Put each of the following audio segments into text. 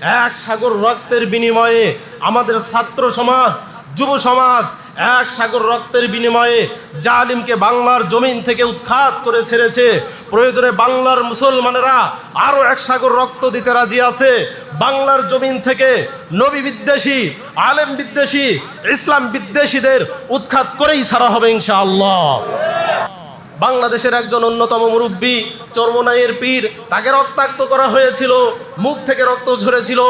এক সাগর রক্তের বিনিময়ে আমাদের ছাত্র সমাজ, যুব সমাজ এক সাগর রক্তের বিনিময়ে জালিমকে বাংলার জমিন থেকে উৎখাত করে ছেড়েছে। প্রয়োজনে বাংলার মুসলমানেরা আরও এক সাগর রক্ত দিতে রাজি আছে। বাংলার জমিন থেকে নবী বিদ্বেষী, আলেম বিদ্বেষী, ইসলাম বিদ্বেষীদের উৎখাত করেই ছাড়া হবে ইনশাআল্লাহ। বাংলাদেশের একজন অন্যতম মুরব্বী চরমোনাইয়ের পীর, তাকে রক্তাক্ত করা হয়েছিল, মুখ থেকে রক্ত ঝরেছিল।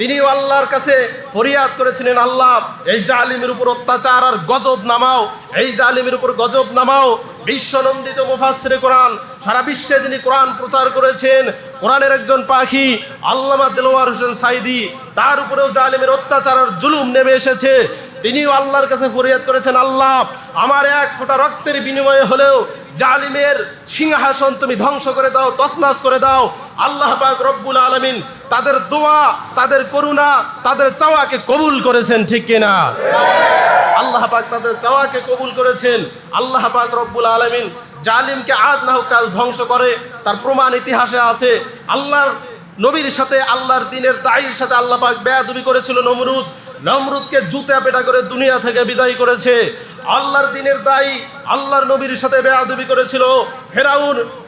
তিনিও আল্লাহর কাছে ফরিয়াদ করেছিলেন, আল্লাহ এই জালিমের উপর অত্যাচার আর গজব নামাও, এই জালিমের উপর গজব নামাও। বিশ্বনন্দিত মুফাসসিরে কোরআন, সারা বিশ্বে যিনি কোরআন প্রচার করেছেন, কোরআনের একজন পাখি আল্লামা দেলোয়ার হোসেন সাইদি, তার উপরেও জালিমের অত্যাচার আর জুলুম নেমে এসেছে। তিনিও আল্লাহর কাছে ফরিয়াদ করেছেন, আল্লাহ আমার এক ফোঁটা রক্তের বিনিময়ে হলেও জালিমের সিংহাসন তুমি ধ্বংস করে দাও, তছনছ করে দাও। আল্লাহ পাক রব্বুল আলামিন তাদের দোয়া, তাদের করুণা, তাদের চাওয়াকে কবুল করেছেন, ঠিক কিনা? আল্লাহ পাক তাদের চাওয়াকে কবুল করেছেন। আল্লাহ পাক রব্বুল আলামিন জালিমকে আজ না হোক কাল ধ্বংস করে, তার প্রমাণ ইতিহাসে আছে। আল্লাহর নবীর সাথে, আল্লাহর দ্বীনের দায়ীর সাথে আল্লাহ পাক বেয়াদবি করেছিল নমরুদ। নমরুদকে জুতা পেটা করে দুনিয়া থেকে বিদায় করেছে। আল্লাহর দ্বীনের দায়ী আল্লাহর নবীর সাথে বেয়াদবি করেছিল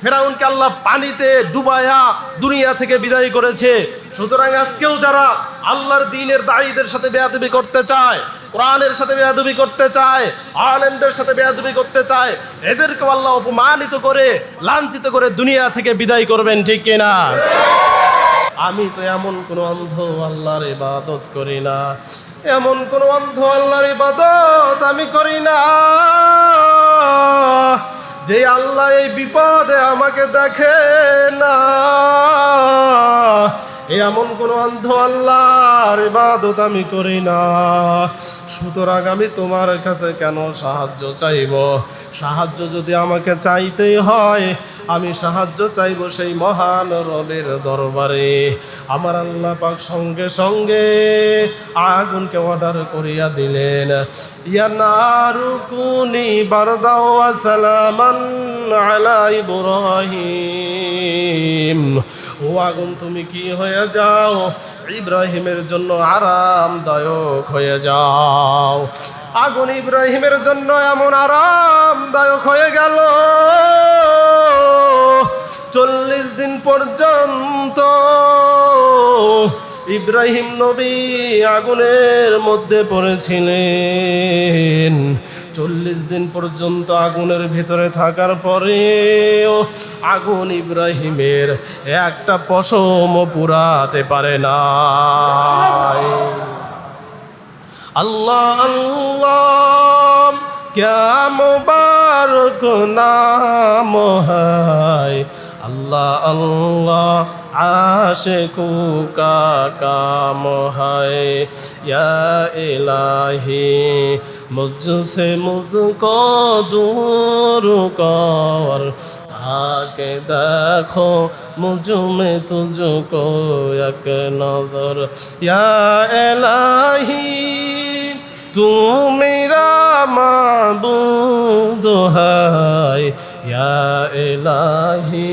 ফেরাউনকে আল্লাহ পানিতে ডুবায়া দুনিয়া থেকে বিদায় করেছে। সুতরাং আজকেও যারা আল্লাহর দ্বীনের দায়ীদের সাথে বেয়াদবি করতে চায়, কোরআনের সাথে বেয়াদবি করতে চায়, আলেমদের সাথে বেয়াদবি করতে চায়, এদেরকে আল্লাহ অপমানিত করে, লাঞ্ছিত করে দুনিয়া থেকে বিদায় করবেন, ঠিক কিনা? আমি তো এমন কোন অন্ধ আল্লাহর ইবাদত করি না, এমন কোন অন্ধ আল্লাহর ইবাদত আমি করি না যে আল্লাহ এই বিপদে আমাকে দেখে না। এমন কোন অন্ধ আল্লাহর ইবাদত আমি করি না। সুতরাং আমি তোমার কাছে কেন সাহায্য চাইব? সাহায্য যদি আমাকে চাইতেই হয়, আমি সাহায্য চাইব সেই মহান রবের দরবারে। আমার আল্লাহ পাক সঙ্গে সঙ্গে আগুনকে অর্ডার করিয়া দিলেন, ইয়া নারু কুনি বারদাও ওয়া সালামান আলা ইব্রাহিম। ও আগুন তুমি কি হয়ে যাও? ইব্রাহিমের জন্য আরামদায়ক হয়ে যাও। আগুন ইব্রাহিমের জন্য এমন আরামদায়ক হয়ে গেল, 40 দিন পর্যন্ত ইব্রাহিম নবী আগুনের মধ্যে পড়েছিলেন। 40 দিন পর্যন্ত আগুনের ভিতরে থাকার পরেও আগুন ইব্রাহিমের একটা পশম পুরাতে পারে না। আল্লাহ আল্লাহ ক্যা মুবারক নাম হায়, আল্লাহ আল্লাহ আশিকু কা কাম হায়। ইয়া ইলাহি মুঝসে মুঝকো দূর কর, তাকে দেখো মুঝমে তুঝকো এক নজর। ইয়া ইলাহি তু মেরা মাবুদ হায়, ইয়া ইলাহি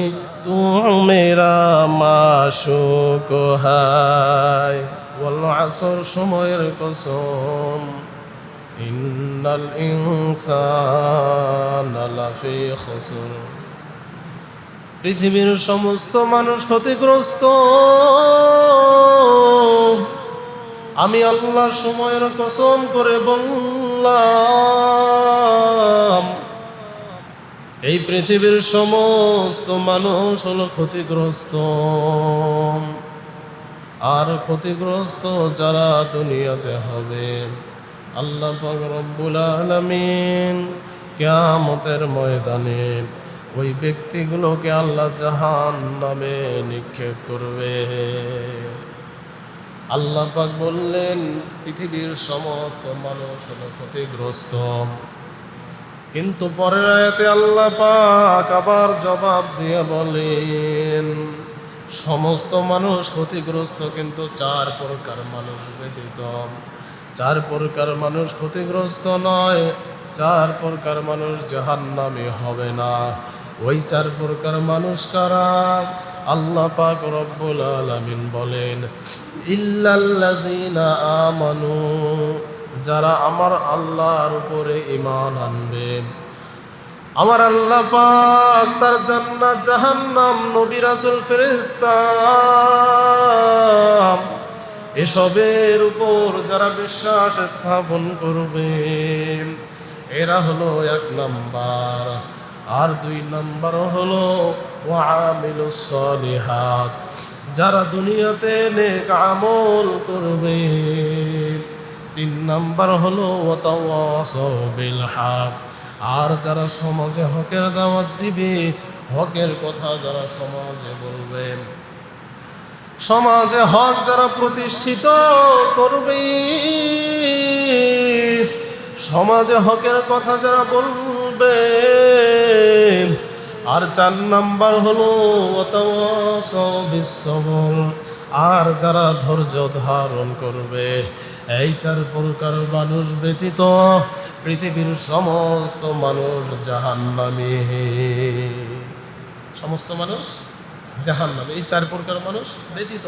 তু মেরা মাশুক হায়। ওয়াল আসর, সময়ের কসম, ইন্নাল ইনসানা লাফি খুসর। পৃথিবীর সমস্ত মানুষ ক্ষতিগ্রস্ত। আমি আল্লাহ সময়ের কসম করে বললাম, এই পৃথিবীর সমস্ত মানুষ হলো ক্ষতিগ্রস্ত। আর ক্ষতিগ্রস্ত যারা দুনিয়াতে হবে, আল্লাহ পাক রব্বুল আলামিন কিয়ামতের ময়দানে ওই ব্যক্তিগুলোকে আল্লাহ জাহান্নামে নিক্ষেপ করবে। আল্লাহ পাক বললেন পৃথিবীর সমস্ত মানুষ হলো ক্ষতিগ্রস্ত, কিন্তু পরের আয়াতে আল্লাহ পাক আবার জবাব দিয়ে বলেন সমস্ত মানুষ ক্ষতিগ্রস্ত, কিন্তু 4 প্রকার মানুষ ব্যতীত। 4 প্রকার মানুষ ক্ষতিগ্রস্ত নয়, 4 প্রকার মানুষ জাহান্নামী হবে না। ওই 4 প্রকার মানুষ কারা? আল্লাহ পাক রব্বুল আলামিন বলেন, ইল্লাল্লাযীনা আমানু, যারা আমার আল্লাহর উপরে ঈমান আনবে, আমার আল্লাহ পাক তার জান্নাত জাহান্নাম নবী রাসূল ফেরেশতা এসবের উপর যারা বিশ্বাস স্থাপন করবে, এরা হলো 1 নাম্বার। আর 2 নাম্বার হলো ওয়ামিলুস সলিহাত, যারা দুনিয়াতে নেক আমল করবে। 3 নাম্বার হলো ওয়াতাওয়াসাউ বিল হক, আর যারা সমাজে হকের দাওয়াত দিবে, হকের কথা যারা সমাজে বলবে, সমাজে হক যারা প্রতিষ্ঠিত করবে, সমাজে হকের কথা যারা বলবে। আর 4 নাম্বার হলো ওয়াতাওয়াসাউ বিস সবর, আর যারা ধৈর্য ধারণ করবে। এই 4 প্রকার মানুষ ব্যতীত পৃথিবীর সমস্ত মানুষ জাহান্নামী, সমস্ত মানুষ জাহান্নামী, এই 4 প্রকার মানুষ ব্যতীত।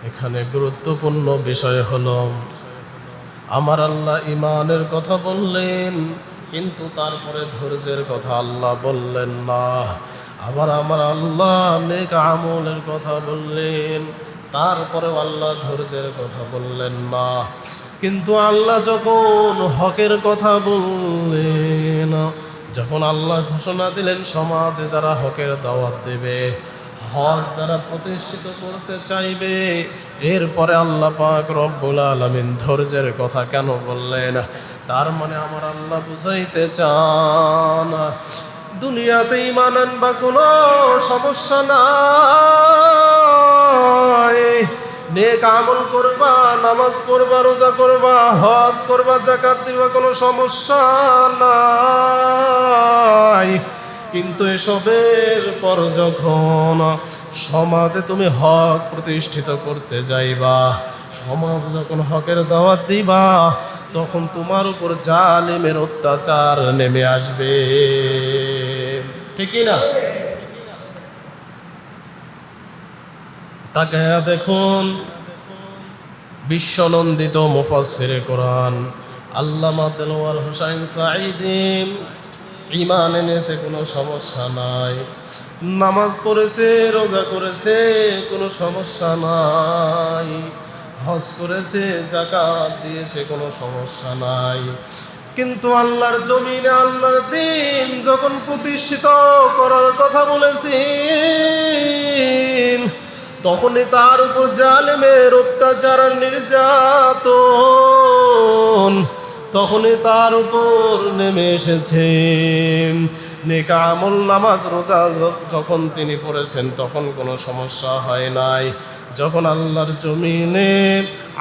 এখানে গুরুত্বপূর্ণ বিষয় হলো, আমার আল্লাহ ঈমানের কথা বললেন, কিন্তু তারপরে ধৈর্যের কথা আল্লাহ বললেন না। আবার আমার আল্লাহ নেক আমলের কথা বললেন, তারপরেও আল্লাহ ধৈর্যের কথা বললেন না। কিন্তু আল্লাহ যখন হকের কথা বললেন, যখন আল্লাহ ঘোষণা দিলেন সমাজে যারা হকের দাওয়াত দেবে, হক যারা প্রতিষ্ঠিত করতে চাইবে, এরপরে আল্লাহ পাক রব্বুল আলামিন ধৈর্যের কথা কেন বললেন? তার মানে আমার আল্লাহ বুঝাইতে চান, দুনিয়াতে ঈমান আনবা কোনো সমস্যা নাই, নেক আমল করবা, নামাজ পড়বা, রোজা করবা, হজ করবা, যাকাত দিবা, কোনো সমস্যা নাই। কিন্তু এসবের পর যখন সমাজে তুমি হক প্রতিষ্ঠিত করতে যাইবা, সমাজ যখন হকের দাওয়াত দিবা, তখন তোমার উপর জালিমের অত্যাচার নেমে আসবে, ঠিক না? তাকায়া দেখুন, বিশ্বনন্দিত মুফাসসিরে কোরআন আল্লামা দেলোয়ার হোসাইন সাঈদী ঈমান এনেছে, কোনো সমস্যা নাই, নামাজ পড়েছে, রোজা করেছে, কোনো সমস্যা নাই, হজ করেছে, যাকাত দিয়েছে, কোনো সমস্যা নাই। কিন্তু আল্লাহর জমিনে আল্লাহর দ্বীন যখন প্রতিষ্ঠিত করার কথা বলেছেন, তখনই তার উপর জালেমের অত্যাচার নির্যাতন, তখনই তার উপর নেমে এসেছে। নেক আমল নামাজ রোজা যখন তিনি পড়েছেন, তখন কোনো সমস্যা হয় নাই। যখন আল্লাহর জমিনে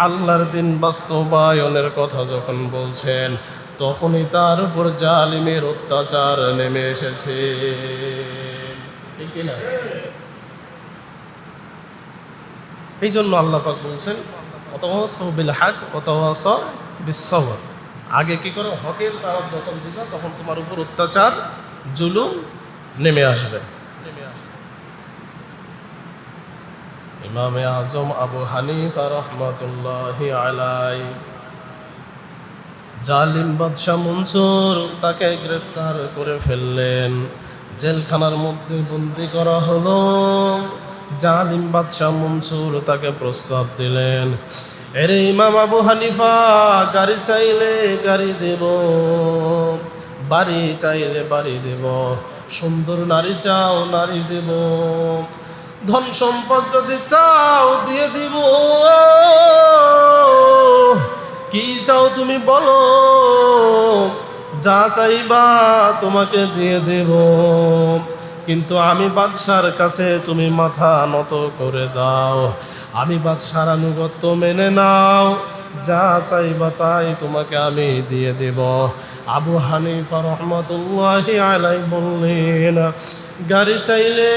আল্লাহর দ্বীন বাস্তবায়নের কথা যখন বলছেন, তখনই তার উপর জালিমের অত্যাচার নেমে এসেছে, ঠিক না? এই জন্য আল্লাহ পাক বলছেন, ওয়াতাওয়াসাউ বিল হক ওয়াতাওয়াসাউ বিস সবর। আগে কি করো? হকের দাওয়াত যখন দিবা, তখন তোমার উপর অত্যাচার জুলুম নেমে আসবে। ইমামে আজম আবু হানিফা রাহমাতুল্লাহি আলাইহি, জালিম বাদশাহ মনসুর তাকে গ্রেফতার করে ফেললেন, জেলখানার মধ্যে বন্দী করা হলো। জালিম বাদশাহ মনসুর তাকে প্রস্তাব দিলেন, এরে ইমাম আবু হানিফা, গাড়ি চাইলে গাড়ি দেব, বাড়ি চাইলে বাড়ি দেব, সুন্দর নারী চাও নারী দেব, ধন সম্পদ যদি চাও দিয়ে দিব, কি চাও তুমি বলো, যা চাইবা তোমাকে দিয়ে দেব। কিন্তু আমি বাদশার কাছে তুমি মাথা নত করে দাও, আমি বাদশার আনুগত্য মেনে নাও, যা চাইবা তাই তোমাকে আমি দিয়ে দেব। আবু হানিফা রহমাতুল্লাহি আলাইহি বললেন, গাড়ি চাইলে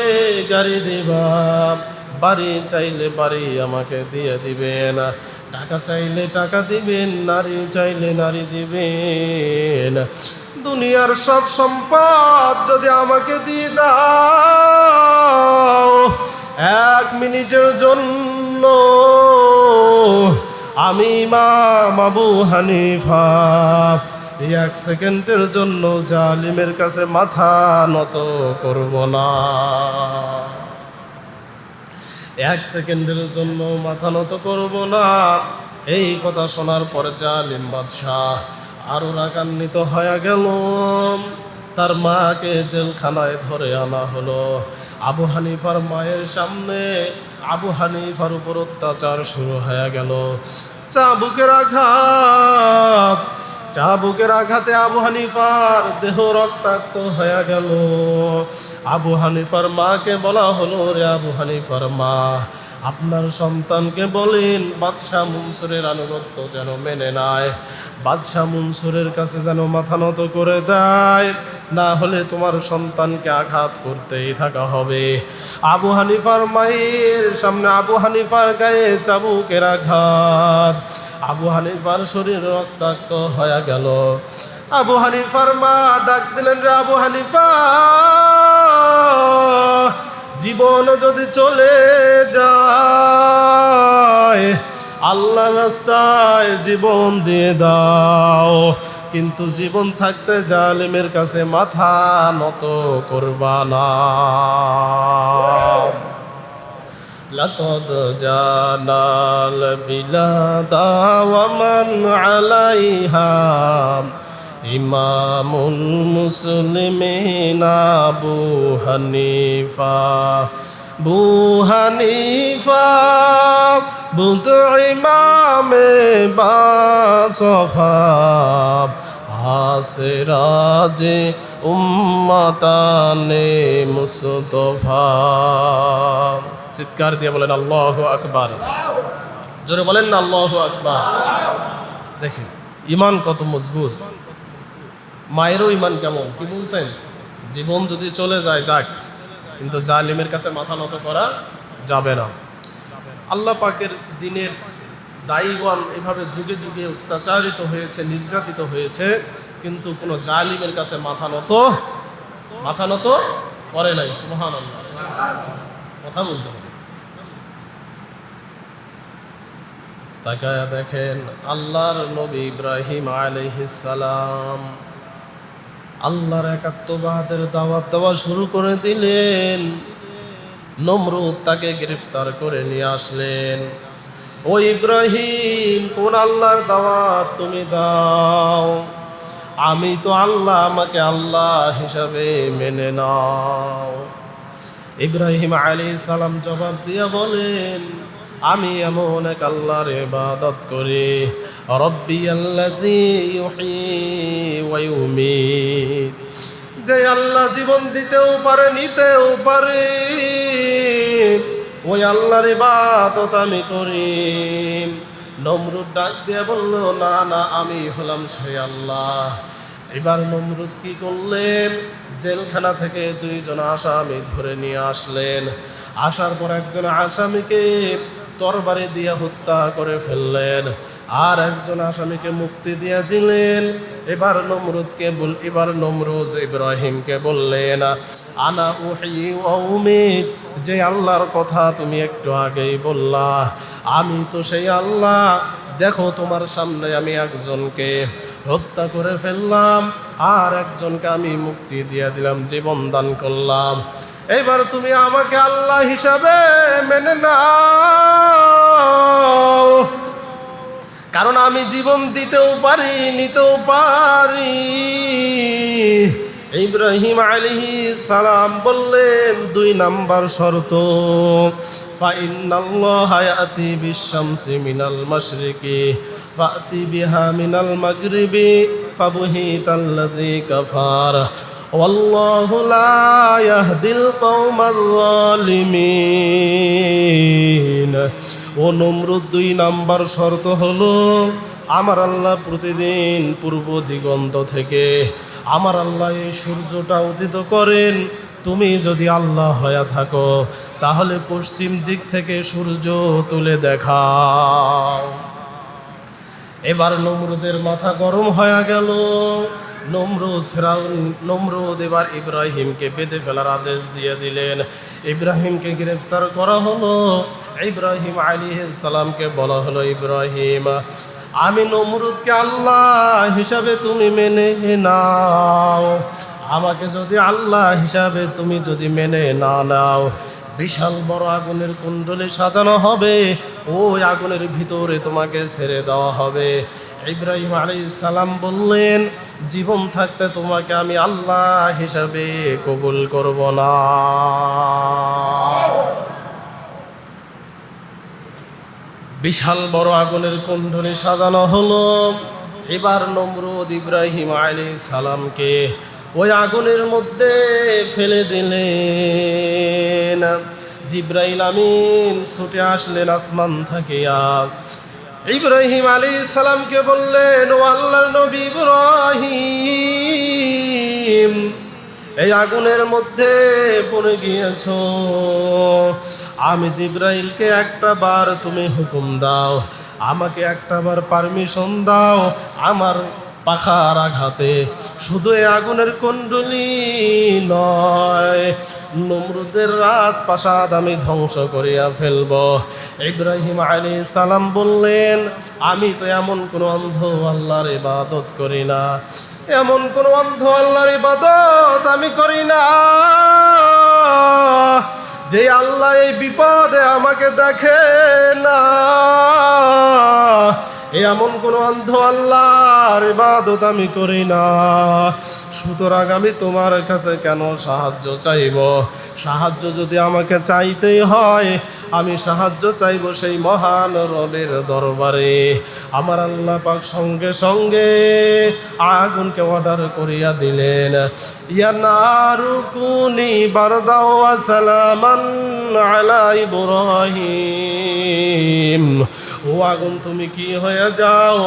গাড়ি দিবা, বাড়ি চাইলে বাড়ি আমাকে দিয়ে দিবেন, টাকা চাইলে টাকা দিবেন, নারী চাইলে নারী দিবেন। দুনিয়ার সব সম্পদ যদি আমাকে দিয়ে দাও, 1 মিনিটের জন্য আমি ইমাম আবু হানিফা 1 সেকেন্ডের জন্য জালিমের কাছে মাথা নত করব না। 1 সেকেন্ডের জন্য মাথা নত করব না। এই কথা শোনার পর জালিম বাদশাহ আরো রাগান্বিত হয়ে গেল। তার মাকে জেলখানায় ধরে আনা হলো। আবু হানিফার মায়ের সামনে আবু হানিফার উপর অত্যাচার শুরু হয়ে গেল। চাবুকের আঘাতে আবু হানিফার দেহ রক্তাক্ত হয়ে গেল। আবু হানিফার মাকে বলা হলো, রে আবু হানিফার মা, আপনার সন্তানকে বলেন বাদশাহ মনসুরের আনুগত্য যেন মেনে নেয়, বাদশাহ মনসুরের কাছে যেন মাথা নত করে দেয়, না হলে তোমার সন্তানকে আঘাত করতেই থাকা হবে। আবু হানিফার মায়ের সামনে আবু হানিফার গায়ে চাবুকের আঘাত, আবু হানিফার শরীর রক্তাক্ত হয়ে গেল। আবু হানিফার মা ডাক দিলেন, রে আবু হানিফা, জীবন যদি চলে যায় আল্লাহর রাস্তায় জীবন দিয়ে দাও, কিন্তু জীবন থাকতে জালিমের কাছে মাথা নত করবা না। লাকাদ জানাল বিলাদা ওয়া মান আলাইহা ইমামুল মুসলিমিন আবু হানিফা। বু হানিফা বুত ইমামে বাসফা আসরাজে উম্মতানে মুস্তফা। চিৎকার দিয়ে বলেন আল্লাহু আকবার। জোরে বলেন না আল্লাহু আকবার। দেখেন ইমান কত মজবুত। মায়েরও ইমান কেমন, কি বলছেন? জীবন যদি চলে যায় যাক, কিন্তু জালিমের কাছে মাথা নত করা যাবে না। আল্লাহ পাকের দিনের দায়ীগণ এভাবে যুগে যুগে অত্যাচারিত হয়েছে, নির্যাতিত হয়েছে, কিন্তু কোনো জালিমের কাছে মাথা নত করে নাই। সুবহানাল্লাহ, কথা বলতে হবে। তাকায়া দেখেন আল্লাহর নবী ইব্রাহিম আলাইহিস সালাম আল্লাহর একাত্মবাদের দাওয়াত দেওয়া শুরু করে দিলেন। নমরুদ তাকে গ্রেফতার করে নিয়ে আসলেন। ও ইব্রাহিম, কোন আল্লাহর দাওয়াত তুমি দাও? আমি তো আল্লাহ, আমাকে আল্লাহ হিসাবে মেনে নাও। ইব্রাহিম আলাইহিস সালাম জবাব দিয়ে বলেন, আমি এমন এক আল্লাহর ইবাদত করি, রব্বিয়াল্লাযী ইউহয়ী ওয়া ইউমীত, যে আল্লাহ জীবন দিতেও পারে নিতেও পারে, ওই আল্লাহর ইবাদত আমি করি। নমরুদ ডাক দিয়ে বলল, না না, আমি হলাম সেই আল্লাহ। এবার নমরুদ কি করলেন? জেলখানা থেকে 2 জন আসামি ধরে নিয়ে আসলেন। আসার পর একজন আসামিকে তরবারি দিয়ে হত্যা করে ফেললেন, আর একজন আসামিকে মুক্তি দিয়ে দিলেন। এবার নমরুদ ইব্রাহিমকে বললেন, আনা উহয়ী ওয়া উমীত, যে আল্লাহর কথা তুমি একটু আগেই বললা, আমি তো সেই আল্লাহ। দেখো তোমার সামনে আমি একজনকে হত্যা করে ফেললাম, আর একজনকে আমি মুক্তি দিয়ে দিলাম, জীবন দান করলাম। এবার তুমি আমাকে আল্লাহ হিসাবে মেনে নাও, কারণ আমি জীবন দিতেও পারি নিতেও পারি। ইব্রাহিম আলাইহিস সালাম বললেন, 2 নাম্বার শর্ত, ফা ইন্নাল্লাহা ইয়াতি বিশ-শামসি মিনাল মাশরিকি ফাতি বিহা মিনাল মাগরিবি ফাবুহিতাল্লাযী কাফার ওয়াল্লাহু লা ইয়াহদিল কওমাল যালিমিন। ও নমরুদ, 2 নাম্বার শর্ত হলো, আমার আল্লাহ প্রতিদিন পূর্ব দিগন্ত থেকে আমার আল্লাহ এই সূর্যটা উদিত করেন। তুমি যদি আল্লাহ হয়ে থাকো তাহলে পশ্চিম দিক থেকে সূর্য তুলে দেখাও। এবার নমরুদের মাথা গরম হয়ে গেল। নমরুদ এবার ইব্রাহিমকে বেঁধে ফেলার আদেশ দিয়ে দিলেন। ইব্রাহিমকে গ্রেফতার করা হলো। ইব্রাহিম আলাইহিস সালামকে বলা হলো, ইব্রাহিম, আমি নমরুদকে আল্লাহ হিসাবে তুমি মেনে নাও। আমাকে যদি আল্লাহ হিসাবে তুমি যদি মেনে না নাও, বিশাল বড় আগুনের কুণ্ডলী সাজানো হবে, ওই আগুনের ভিতরে তোমাকে ছেড়ে দেওয়া হবে। ইব্রাহিম আলাইহিস সালাম বললেন, জীবন থাকতে তোমাকে আমি আল্লাহ হিসাবে কবুল করব না। বিশাল বড় আগুনের কুণ্ডলী সাজানো হলো। এবার নমরুদ ইব্রাহিম আলাইহিস সালামকে ওই আগুনের মধ্যে ফেলে দিলেন। জিবরাইল আমিন ছুটে আসলেন আসমান থেকে। ইব্রাহিম আলাইহিস সালামকে বললেন, ও আল্লাহর নবী ইব্রাহিম, এই আগুনের মধ্যে পড়ে গিয়েছো। আমি জিবরাইলকে একটা বার তুমি হুকুম দাও, আমাকে একটা বার পারমিশন দাও, আমার পাখার আঘাতে শুধু এই আগুনের কুণ্ডলী নয়, নমরুদের রাজপ্রাসাদ আমি ধ্বংস করিয়া ফেলব। ইব্রাহিম আলাইহিস সালাম বললেন, আমি তো এমন কোনো অন্ধ আল্লাহর ইবাদত করি না, এমন কোনো অন্ধ আল্লাহর ইবাদত আমি করি না যে আল্লাহ এই বিপদে আমাকে দেখে না। এমন কোন অন্ধ আল্লাহর ইবাদত আমি করি না। সুতরাং আমি তোমার কাছে কেন সাহায্য চাইব? সাহায্য যদি আমাকে চাইতেই হয়, আমি সাহায্য চাইব সেই মহান রবের দরবারে। আমার আল্লাহ পাক সঙ্গে সঙ্গে আগুনকে অর্ডার করিয়া দিলেন, ইয়া নারু কুনি বারদাও ওয়া সালামান আলা ইব্রাহিম, ও আগুন তুমি কি হয়ে যাও,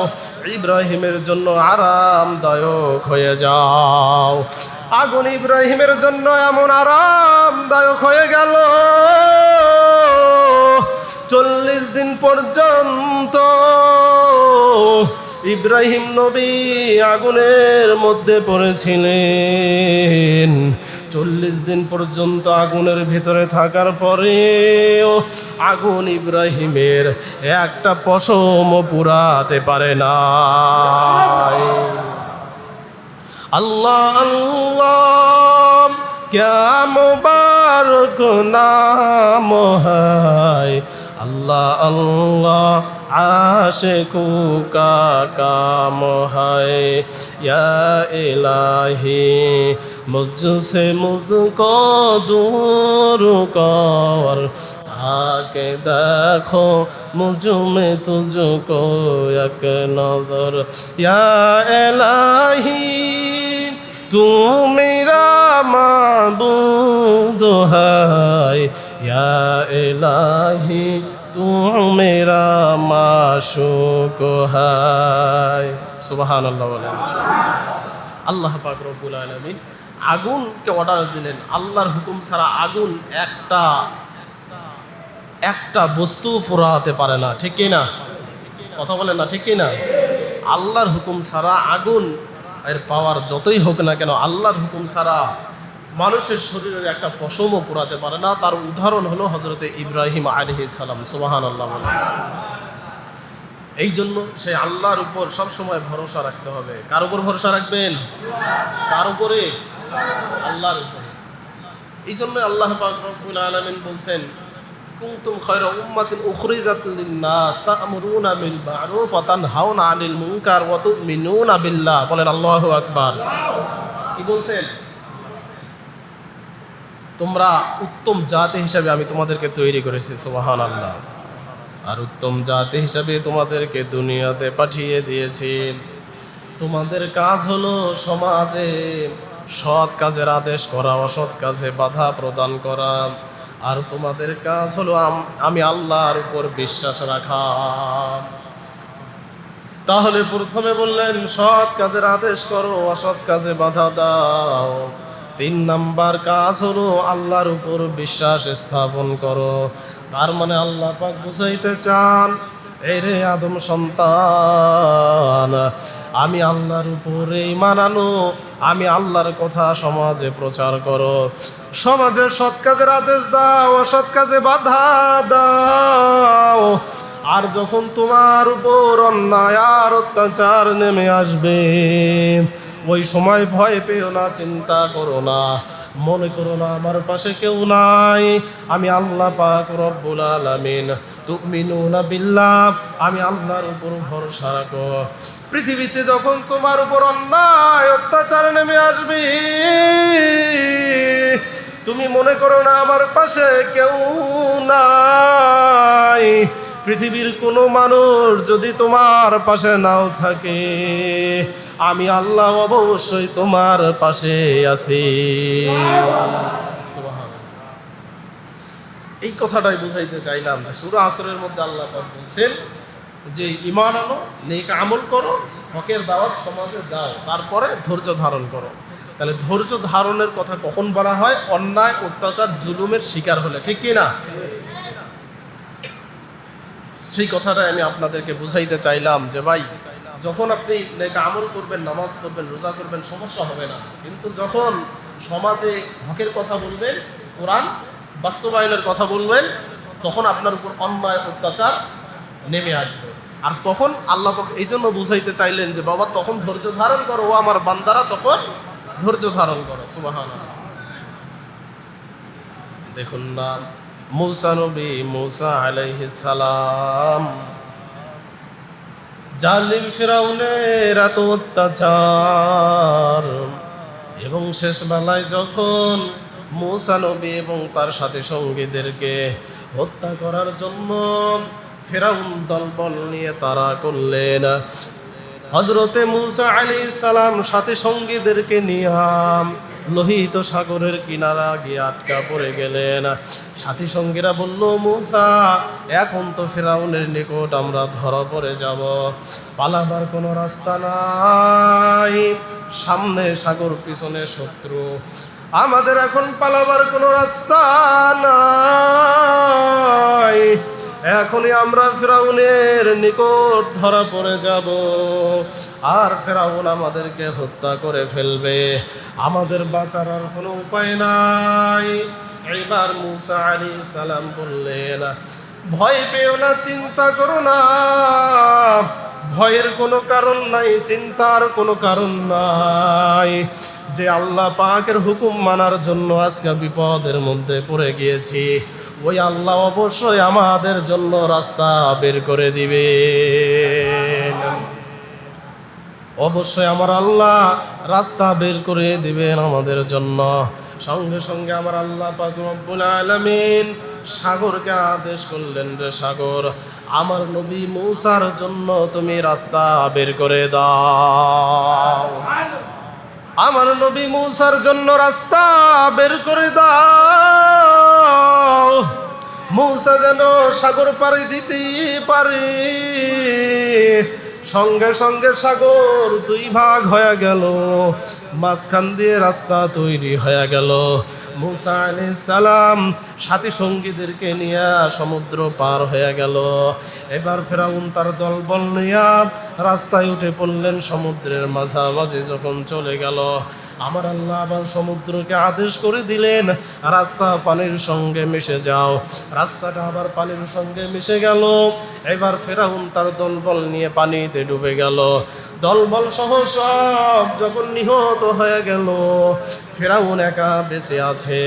ইব্রাহিমের জন্য আরামদায়ক হয়ে যাও। আগুন ইব্রাহিমের জন্য এমন আরামদায়ক হয়ে গেল, 40 দিন পর্যন্ত ইব্রাহিম নবী আগুনের মধ্যে পড়েছিলেন। 40 দিন পর্যন্ত আগুনের ভিতরে থাকার পরেও আগুন ইব্রাহিমের একটা পশম পুরাতে পারে না। আল্লাহ আল্লাহ ক্যা মুবারক নাম হায়, আল্লাহ আল্লাহ আশিকু কা কাম হায়, ইয়া ইলাহি মুঝসে মুঝকো दूर कर, आके देखो मुझ में तुझको एक नजर, या इलाही तू मेरा माबूद है, या इलाही तू मेरा माशूक है। सुबहानाल्लाह বলেন। আল্লাহ পাক রব্বুল আলামিন আগুনকে অর্ডার দিলেন। আল্লাহর হুকুম ছাড়া আগুন একটা বস্তু পোড়াতে পারে না, ঠিক কি না? কথা বলেন না, ঠিক কি না? আল্লাহর হুকুম ছাড়া আগুন এর পাওয়ার যতই হোক না কেন, আল্লাহর হুকুম ছাড়া মানুষের শরীরের একটা পশমও পোড়াতে পারে না। তার উদাহরণ হলো হযরতে ইব্রাহিম আলাইহিস সালাম। সুবহানাল্লাহ বলেন। এই জন্য সেই আল্লাহর উপর সবসময় ভরসা রাখতে হবে। কার উপর ভরসা রাখবেন? কার উপরে? আল্লাহর উপরে। এই জন্য আল্লাহ পাক রব্বুল আলামিন বলছেন, কুনতুম খায়রা উম্মাতিন উখরিজাত লিন-নাস তা'মুরুনা বিল মা'রুফ ওয়া তানহাউনা আনিল মুনকার ওয়া তু'মিনুনা বিল্লাহ। বলেন আল্লাহু আকবার। কি বলছেন? তোমরা উত্তম জাতি হিসাবে আমি তোমাদেরকে তৈরি করেছি। সুবহানাল্লাহ। আর উত্তম জাতি হিসাবে তোমাদেরকে দুনিয়াতে পাঠিয়ে দিয়েছি। তোমাদের কাজ হলো সমাজে সৎ কাজের আদেশ করা, অসৎ কাজে বাধা প্রদান করা। আর তোমাদের কাজ হলো আমি আল্লাহর উপর বিশ্বাস রাখা। তাহলে প্রথমে বললেন সৎ কাজের আদেশ করো, অসৎ কাজে বাধা দাও। 3 নাম্বার কাজ হলো আল্লাহর উপর বিশ্বাস স্থাপন করো। তার মানে আল্লাহ পাক বুঝাইতে চান, এই রে আদম সন্তান, আমি আল্লাহর উপরে ঈমান আনো, আমি আল্লাহর কথা সমাজে প্রচার করো, সমাজে সৎ কাজের আদেশ দাও, অসৎ কাজে বাধা দাও। আর যখন তোমার উপর অন্যায় আর অত্যাচার নেমে আসবে, ওই সময় ভয় পেও না, চিন্তা করো না, মনে করো না আমার পাশে কেউ নাই, আমি আল্লাহ পাক রব্বুল আলামিন। তুমিনুনা বিল্লাহ, আমি আল্লাহর উপর ভরসা রাখো। পৃথিবীতে যখন তোমার উপর অন্যায় অত্যাচার নেমে আসবে, তুমি মনে করো না আমার পাশে কেউ নাই। পৃথিবীর কোনো মানুষ যদি তোমার পাশে নাও থাকে, আমি আল্লাহ অবশ্যই তোমার পাশে আছি। এই কথাটাই বুঝাইতে চাইলাম যে সূরা আসরের মধ্যে আল্লাহ পাক বলছেন যে ঈমান আনো, নেক আমল করো, হকের দাওয়াত সমাজে দাও, তারপরে ধৈর্য ধারণ করো। তাহলে ধৈর্য ধারণের কথা কখন বলা হয়? অন্যায় অত্যাচার জুলুমের শিকার হলে, ঠিক কি না? সেই কথাটাই আমি আপনাদেরকে বুঝাইতে চাইলাম যে ভাই, যখন আপনি নেক আমল করবেন, নামাজ পড়বেন, রোজা করবেন, সমস্যা হবে না। কিন্তু যখন সমাজে হকের কথা বলবেন, কোরআন বাস্তবায়নের কথা বলবেন, তখন আপনার উপর অন্যায় অত্যাচার নেমে আসবে। আর তখন আল্লাহ পাক এই জন্য বুঝাইতে চাইলেন যে বাবা, তখন ধৈর্য ধারণ করো, ও আমার বান্দারা, তখন ধৈর্য ধারণ করো। সুবহানাল্লাহ। দেখুন না, মুসা নবী, মুসা আলাইহিস সালাম, জালিম ফিরাউনের এত অত্যাচার, এবং শেষ বেলায় যখন মুসা নবী এবং তার সাথী সঙ্গীদেরকে হত্যা করার জন্য ফিরাউন দলবল নিয়ে তাড়া করলেন, হযরতে মুসা আলাইহিস সালাম সাথী সঙ্গীদেরকে নিয়ে লোহিত সাগরের কিনারা গিয়ে আটকা পড়ে গেলেন। সাথী সঙ্গীরা বলল, মুসা, এখন তো ফিরাউনের নিকট আমরা ধরা পড়ে যাব, পালাবার কোনো রাস্তা নাই, সামনে সাগর, পিছনে শত্রু, আমাদের এখন পালাবার কোনো রাস্তা নাই, এখনই আমরা ফিরাউনের নিকট ধরা পড়ে যাব, আর ফিরাউন আমাদেরকে হত্যা করে ফেলবে, আমাদের বাঁচার আর কোনো উপায় নাই। এবার মুসা আলাইহিস সালাম বললেন, ভয় পেও না, চিন্তা করো না, ভয়ের কোনো কারণ নাই, চিন্তার কোনো কারণ নাই। যে আল্লাহ পাকের হুকুম মানার জন্য আজকে বিপদের মধ্যে পড়ে গিয়েছি, ওই আল্লাহ অবশ্যই আমাদের জন্য রাস্তা বের করে দিবেন। অবশ্যই আমার আল্লাহ রাস্তা বের করে দিবেন আমাদের জন্য। সঙ্গে সঙ্গে আমার আল্লাহ পাক রব্বুল আলামিন সাগরকে আদেশ করলেন, যে সাগর, আমার নবী মুসার জন্য তুমি রাস্তা বের করে দাও, আমার নবী মুসার জন্য রাস্তা বের করে দাও, মুসা যেন সাগর পাড়ি দিতে পারে। সঙ্গে সঙ্গে সাগর 2 ভাগ হয়ে গেল, মাঝখান দিয়ে রাস্তা তৈরি হয়ে গেল। মুসা আলাইহিস সালাম সাথী সঙ্গীদেরকে নিয়ে সমুদ্র পার হয়ে গেল। এবার ফিরাউন তার দলবল নিয়ে রাস্তায় উঠে পড়লেন। সমুদ্রের মাঝামাঝি যখন চলে গেল, আমার আল্লাহ আবার সমুদ্রকে আদেশ করে দিলেন, রাস্তা পানির সঙ্গে মিশে যাও। রাস্তাটা আবার পানির সঙ্গে মিশে গেল। এবার ফিরাউন তার দলবল নিয়ে পানিতে ডুবে গেল। দলবল সহ সব যখন নিহত হয়ে গেল, ফিরাউন একা বেঁচে আছে।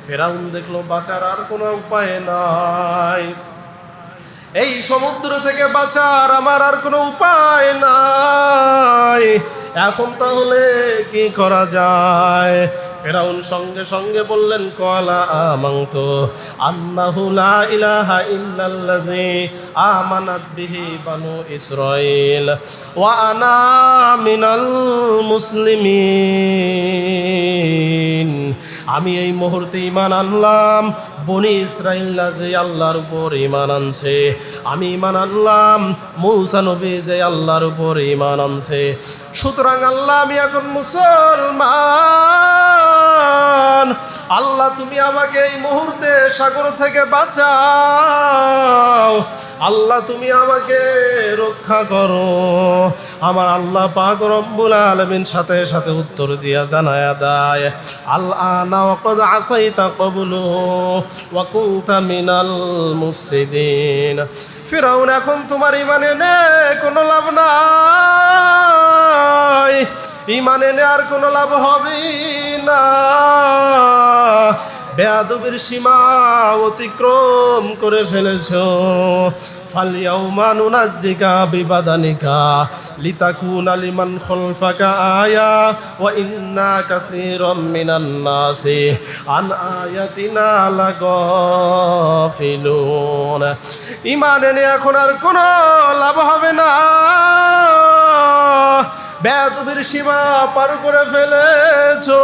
ফিরাউন দেখলো বাঁচার আর কোনো উপায় নাই, এই সমুদ্র থেকে বাঁচার আমার আর কোনো উপায় নাই, এখন তাহলে কি করা যায়? ফিরাউন সঙ্গে সঙ্গে বললেন, ক্বালা আমানতু আন্নাহু লা ইলাহা ইল্লাল্লাযী আমানাত বিহি বানু ইসরাঈল ওয়া আনা মিনাল মুসলিমিন। আমি এই মুহূর্তে ঈমান আনলাম, বনি ইসরাঈলরা যে আল্লাহর উপর ঈমান আনছে, আমি ঈমান আনলাম মূসা নবী যে আল্লাহর উপর ঈমান আনছে। সুতরাং আল্লাহ, আমি এখন মুসলমান। ইমান। আল্লাহ তুমি আমাকে এই মুহূর্তে সাগর থেকে বাঁচাও, আল্লাহ তুমি আমাকে রক্ষা করো। আমার আল্লাহ পাক রব্বুল আলামিন সাথে সাথে উত্তর দিয়া জানায়া দেয়, আল আনা ওয়াকাদ আসাইতা ক্বাবলু ওয়া কুনতা মিনাল মুফসিদিন। ফিরাউন, এখন তোমার ইমানে নে কোনো লাভ নাই, ইমানে নে আর কোনো লাভ হবে না। বেয়াদবির সীমা অতিক্রম করে ফেলেছ। ফালইয়াউমা নুনাজ্জিকা বিবাদানিকা লিতাকুনা লিমান খালফাকা আয়া ওয়া ইন্না কাসীরাম মিনান নাসি আন আয়াতিনা লাগাফিলুন। ঈমান এনে এখন আর কোনো লাভ হবে না, বেয়াদবির সীমা পার করে ফেলেছো।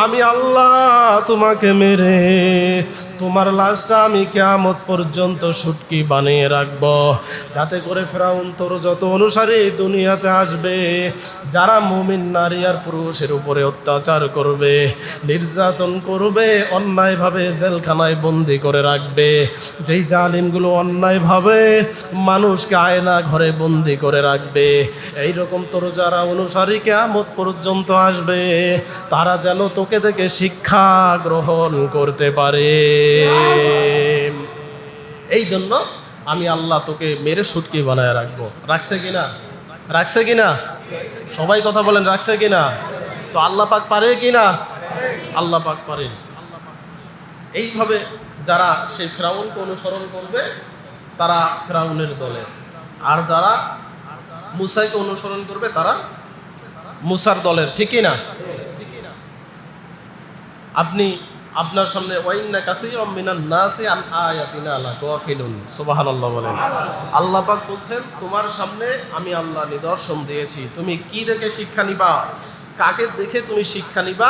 আমি আল্লাহ তোমাকে মেরে তোমার লাশটা আমি কিয়ামত পর্যন্ত শুটকি বানিয়ে রাখব, যাতে করে ফিরাউন তোর যত অনুসারী দুনিয়াতে আসবে, যারা মুমিন নারী আর পুরুষের উপরে অত্যাচার করবে, নির্যাতন করবে, অন্যায়ভাবে জেলখানায় বন্দি করে রাখবে, যেই জালিমগুলো অন্যায়ভাবে মানুষকে আয়না ঘরে বন্দি করে রাখবে, এইরকম তোর যারা অনুসারী কিয়ামত পর্যন্ত আসবে, তারা যেন তোকে দেখে শিক্ষা গ্রহণ করতে পারে। এই জন্য আমি আল্লাহ তোকে মেরে শুটকি বানায় রাখবো। রাখছে কিনা? রাখছে কিনা? সবাই কথা বলেন, রাখছে কিনা? তো আল্লাহ পাক পারে কিনা? আল্লাহ পাক পারেন। এইভাবে যারা সেই ফিরাউনকে অনুসরণ করবে তারা ফিরাউনের দলে, আর যারা মুসাকে অনুসরণ করবে তারা মুসার দলের। ঠিক কিনা? আপনি আপনার সামনে ওয়াইন্না কাসীরাম মিনান নাসি আন আয়াতিনা লাগাফিলুন, সুবহানাল্লাহ বলেন। আল্লাহ পাক বলছেন তোমার সামনে আমি আল্লাহ নিদর্শন দিয়েছি, তুমি কি দেখে শিক্ষা নিবা, কাকে দেখে তুমি শিক্ষা নিবা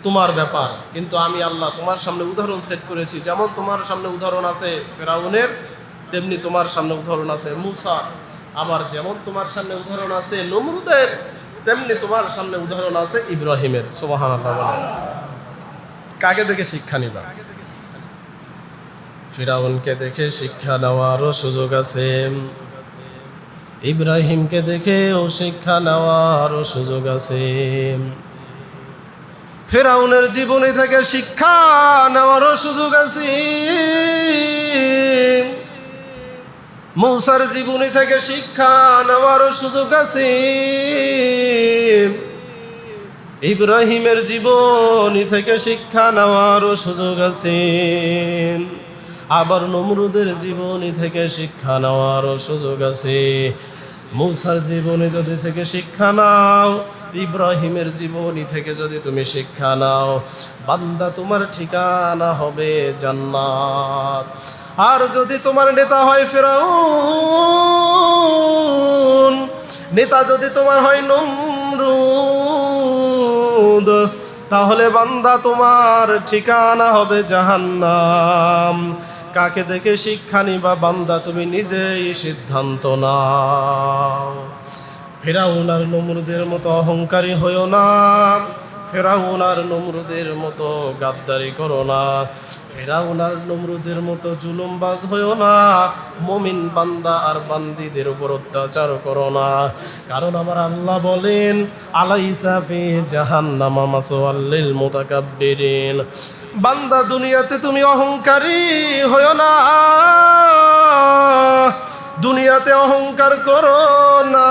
তোমার ব্যাপার, কিন্তু আমি আল্লাহ তোমার সামনে উদাহরণ সেট করেছি। যেমন তোমার সামনে উদাহরণ আছে ফিরাউনের, তেমনি তোমার সামনে উদাহরণ আছে মুসা। আবার যেমন তোমার সামনে উদাহরণ আছে নমরুদের, তেমনি তোমার সামনে উদাহরণ আছে ইব্রাহিমের। সুবহানাল্লাহ বলেন। কাকে দেখে শিক্ষা নিবা? ফিরাউনকে দেখে শিক্ষা নেওয়ারও সুযোগ আছে, ইব্রাহিমকে দেখেও শিক্ষা নেওয়ারও সুযোগ আছে, ফিরাউনের জীবনী থেকে শিক্ষা নেওয়ারও সুযোগ আছে, মুসার জীবনী থেকে শিক্ষা নেওয়ারও সুযোগ আছে, ইব্রাহিমের জীবনী থেকে শিক্ষা নেওয়ারও সুযোগ আছে, আবার নমরুদের জীবনী থেকে শিক্ষা নেওয়ারও সুযোগ আছে। মুসার জীবনী যদি থেকে শিক্ষা নাও, ইব্রাহিমের জীবনী থেকে যদি তুমি শিক্ষা নাও, বান্দা তোমার ঠিকানা হবে জান্নাত। আর যদি তোমার নেতা হয় ফিরাউন, নেতা যদি তোমার হয় নমরুদ, তাহলে বান্দা তোমার ঠিকানা হবে জাহান্নাম। কাকে দেখে শিক্ষা নিবা বান্দা তুমি নিজেই সিদ্ধান্ত নাও। ফিরাউন আর নমরুদের মতো অহংকারী হইও না, ফিরাউন আর নমরুদের মতো গাদ্দারি করো না, ফিরাউন আর নমরুদের মতো জুলুমবাজ হইও না, মুমিন বান্দা আর বান্দীদের উপর অত্যাচার করো না। কারণ আমার আল্লাহ বলেন, আলাইসা ফি জাহান্নামা মাসওয়াল লিল মুতাকাব্বিরিন। বান্দা দুনিয়াতে তুমি অহংকারী হইও না, দুনিয়াতে অহংকার করো না।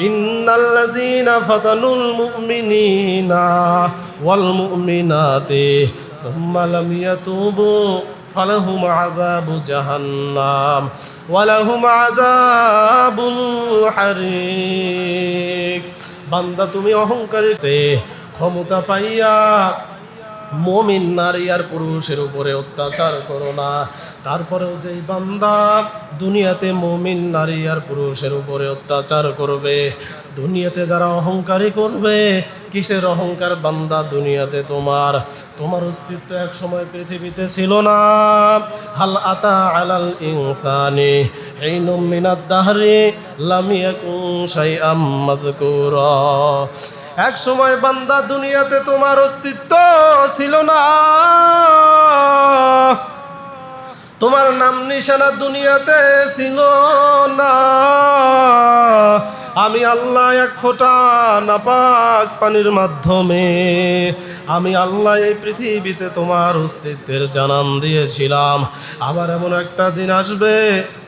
ইন্নাল্লাযীনা ফাতানুল মুমিনিনা ওয়াল মুমিনাতি সুম্মা লাম ইয়াতুবু ফালাহুম আযাবু জাহান্নাম ওয়া লাহুম আযাবুল হারিক। বান্দা তুমি অহংকারীতে ক্ষমতা পাইয়া মুমিন নারী আর পুরুষের উপরে অত্যাচার করো না। তারপরেও যেই বান্দা দুনিয়াতে মুমিন নারী আর পুরুষের উপরে অত্যাচার করবে, দুনিয়াতে যারা অহংকারী করবে, কিসের অহংকার বান্দা? দুনিয়াতে তোমার অস্তিত্ব এক সময় পৃথিবীতে ছিল না। হাল আতা আলাল ইনসানি হিনুম মিনাদ দাহরি লাম ইয়াকুন শাইআম মাযকুরা। এক সময় বান্দা দুনিয়াতে তোমার অস্তিত্ব ছিল না, তোমার নাম নিশানা দুনিয়াতে ছিল না। আমি আল্লাহ এক ফোঁটা নাপাক পানির মাধ্যমে আমি আল্লাহ এই পৃথিবীতে তোমার অস্তিত্বের জানান দিয়েছিলাম। আবার এমন একটা দিন আসবে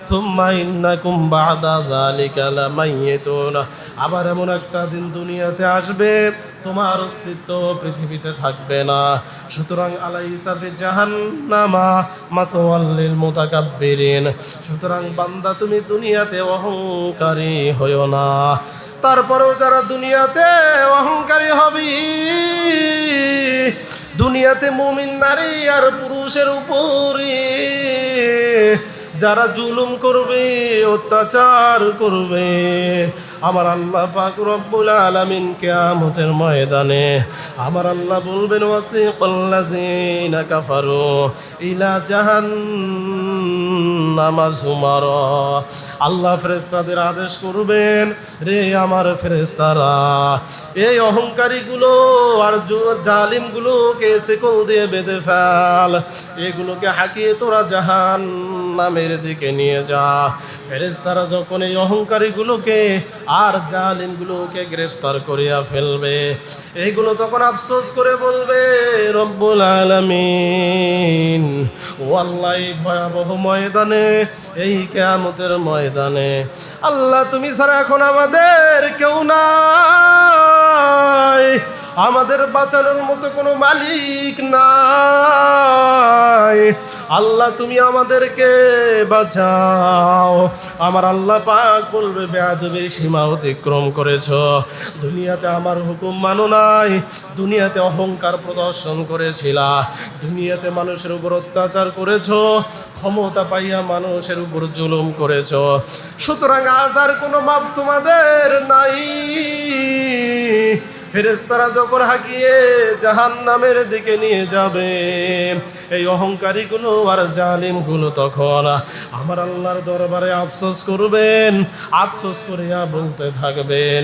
সুম্মা ইন্নাকুম বাদা যালিকা লামাইয়িতুন, আবার এমন একটা দিন দুনিয়াতে আসবে তোমার অস্তিত্ব পৃথিবীতে থাকবে না। সুতরাং আলাইসা ফি জাহান্নামা মাসওয়াল লিল মুতাকাব্বিরিন, সুতরাং বান্দা তুমি দুনিয়াতে অহংকারী হইও না। তারপরেও যারা দুনিয়াতে অহংকারী হবি, দুনিয়াতে মুমিন নারী আর পুরুষের উপরে যারা জুলুম করবে, অত্যাচার করবে, আমার আল্লাহ পাক রব্বুল আলামিন কিয়ামতের ময়দানে আমার আল্লাহ বলবেন ওয়াসিকাল্লাযীনা কাফারু ইলা জাহান্নামা যুমারা। আল্লাহ ফেরেশতাদের আদেশ করবেন, রে আমার ফেরেশতারা এই অহংকারীগুলো আর জালিমগুলোকে শিকল দিয়ে বেঁধে ফেল, এগুলোকে হাঁকিয়ে তোরা জাহান্নামের দিকে নিয়ে যা। ফেরেশতারা যখন এই অহংকারীগুলোকে আর জালিমগুলোকে গ্রেফতার করিয়া ফেলবে, এইগুলো তখন আফসোস করে বলবে রব্বুল আলামিন, ও আল্লাহ এই ভয়াবহ ময়দানে, এই কিয়ামতের ময়দানে আল্লাহ তুমি ছাড়া এখন আমাদের কেউ নাই, আমাদের বাঁচানোর মতো কোনো মালিক নাই, আল্লাহ তুমি আমাদেরকে বাঁচাও। আমার আল্লাহ পাক বলবে বেয়াদবির সীমা অতিক্রম করেছ, দুনিয়াতে আমার হুকুম মানো নাই, দুনিয়াতে অহংকার প্রদর্শন করেছিলা, দুনিয়াতে মানুষের উপর অত্যাচার করেছ, ক্ষমতা পাইয়া মানুষের উপর জুলুম করেছ, সুতরাং আজ আর কোনো মাফ তোমাদের নাই। ফেরেশতারা যখন হাঁকিয়ে জাহান্নামের দিকে নিয়ে যাবে, এই অহংকারীগুলো আর জালিমগুলো তখন আমার আল্লাহর দরবারে আফসোস করবেন, আফসোস করিয়া বলতে থাকবেন,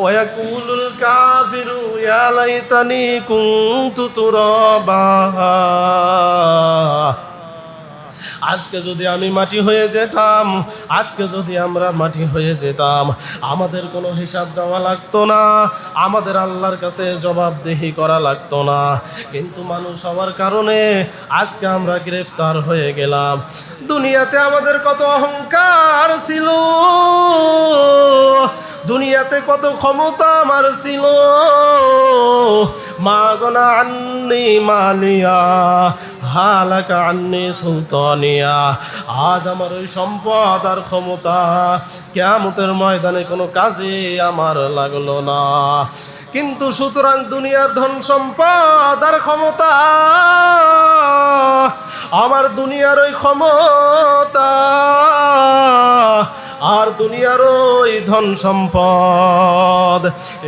ওয়াকুলুল কাফিরু ইয়া লাইতানি কুনতু তুরাবা, আজকে যদি আমি মাটি হয়ে যেতাম, আজকে যদি আমরা মাটি হয়ে যেতাম, আমাদের কোনো হিসাব দেওয়া লাগতো না, আমাদের আল্লাহর কাছে জবাবদিহি করা লাগতো না। কিন্তু মানুষ হওয়ার কারণে আজকে আমরা গ্রেফতার হয়ে গেলাম। দুনিয়াতে আমাদের কত অহংকার ছিল, দুনিয়াতে কত ক্ষমতা আমার ছিল, মা গনা আন্নি মালিয়া হালাকা আন্নি সুলতানিয়া, আজ আমার ওই সম্পদ আর ক্ষমতা কিয়ামতের ময়দানে কোনো কাজে আমার লাগলো না। কিন্তু সুতরাং দুনিয়ার ধন সম্পদ আর ক্ষমতা, আমার দুনিয়ার ওই ক্ষমতা আর দুনিয়ার ওই ধন সম্পদ,